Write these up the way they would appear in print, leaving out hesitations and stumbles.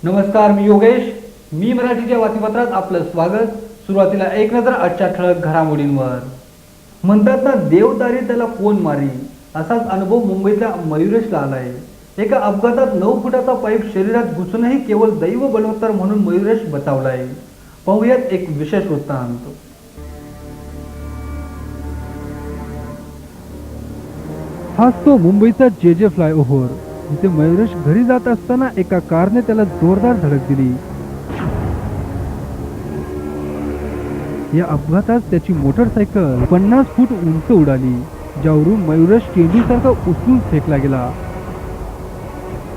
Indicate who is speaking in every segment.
Speaker 1: नमस्कार, मी योगेश. मी मराठीच्या बातमीपत्रात आपलं स्वागत. सुरुवातीला एक नजर आजच्या ठळक घडामोडींवर. म्हणतात ना, देवदारी त्याला कोण मारी, असाच अनुभव मुंबईतल्या मयुरेशला आलाय. एका अपघातात 9 फुटाचा पाईप शरीरात घुसूनही केवळ दैव बलवत्तर म्हणून मयुरेश बचावलाय. पाहूयात एक विशेष वृत्तांत. हाच तो मुंबईचा जे फ्लायओव्हर, जिथे मयुरेश घरी जात असताना एका कारने त्याला जोरदार धडक दिली. या अपघातात त्याची मोटरसायकल 50 फूट उंच उडाली, ज्यावरून मयुरेश चेंडूसारखा उचलून फेकला गेला.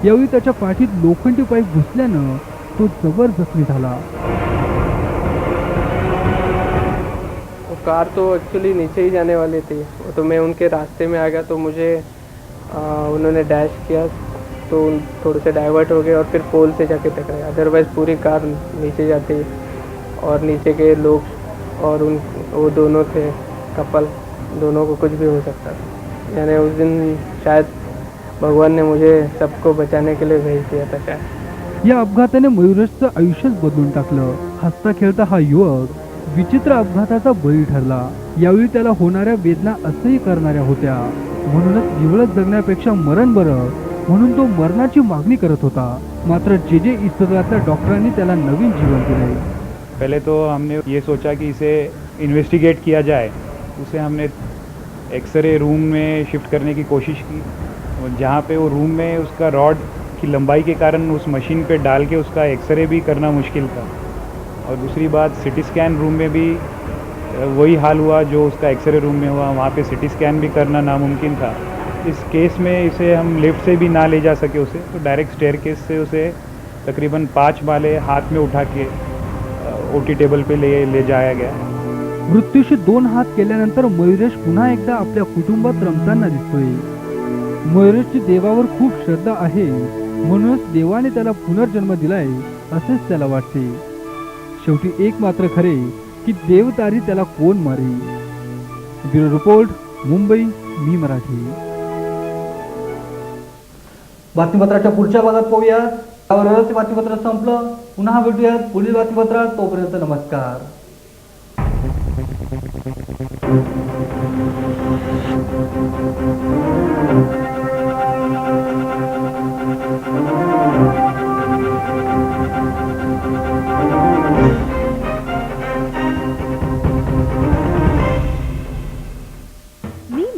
Speaker 1: यावेळी त्याच्या पाठीत लोखंडी पाईप घुसल्यानं तो जबर जखमी झाला.
Speaker 2: कार तो एक्चुअली नीचे ही जाने वाली थी, तो मैं उनके रास्ते में आ गया, तो मुझे उन्होंने डैश किया, तो थोड़े से डाइवर्ट हो गए और फिर पोल से जाके टकराए. अदरवाइज़ पूरी कार नीचे जाती और नीचे के लोग और वो दोनों थे कपल, दोनों को कुछ भी हो सकता था. यानी उस दिन शायद भगवान ने मुझे सबको बचाने के लिए भेज दिया था शायद.
Speaker 1: या अपघाताने मयुरेशचं आयुष्यच बदलून टाकलं. हसता खेळता हा युवक विचित्र अपघाताचा बळी ठरला. यावेळी त्याला होणाऱ्या वेदना असह्य करणाऱ्या होत्या. म्हणूनच जिवलग जगण्यापेक्षा मरण बरं म्हणून तो मरणाची मागणी करत होता. मात्र जे इस्पितळातल्या डॉक्टरांनी त्याला नवीन जीवन दिले.
Speaker 3: पहले तो हमने ये सोचा कि इसे इन्वेस्टिगेट किया जाए. उसे हमने एक्सरे रूम में शिफ्ट करने की कोशिश की, और जहाँ पे वो रूम में उसका रॉड की लंबाई के कारण उस मशीन पे डाल के उसका एक्सरे भी करना मुश्किल था. और दूसरी बात, सिटी स्कैन रूम में भी वही हाल हुआ जो उसका एक्सरे रूम में हुआ. वहाँ पे सिटी स्कैन भी करना नामुमकिन था. इस केस में इसे हम लिफ्ट से भी ना ले जा सके उसे, तो डायरेक्ट स्टेयरकेस से उसे तकरीबन 5 माले हाथ में उठा के ओटी टेबल पे ले जाया गया.
Speaker 1: मृत्यूशी 2 हात केल्यानंतर मयुरेश पुन्हा एकदा आपल्या कुटुंबात रमताना दिसतोय. मयुरेशची देवावर खूप श्रद्धा आहे, म्हणूनच देवाने त्याला पुनर्जन्म दिलाय असेच त्याला वाटते. शेवटी एक मात्र खरे की देवतारी त्याला कोण मारी. ब्युरो रिपोर्ट, मुंबई, मी मराठी. बातमीपत्राच्या पुढच्या भागात पाहूयात. यावरच बातमीपत्र संपलं. पुन्हा भेटूयात पुढील बातमीपत्रात. तोपर्यंत नमस्कार.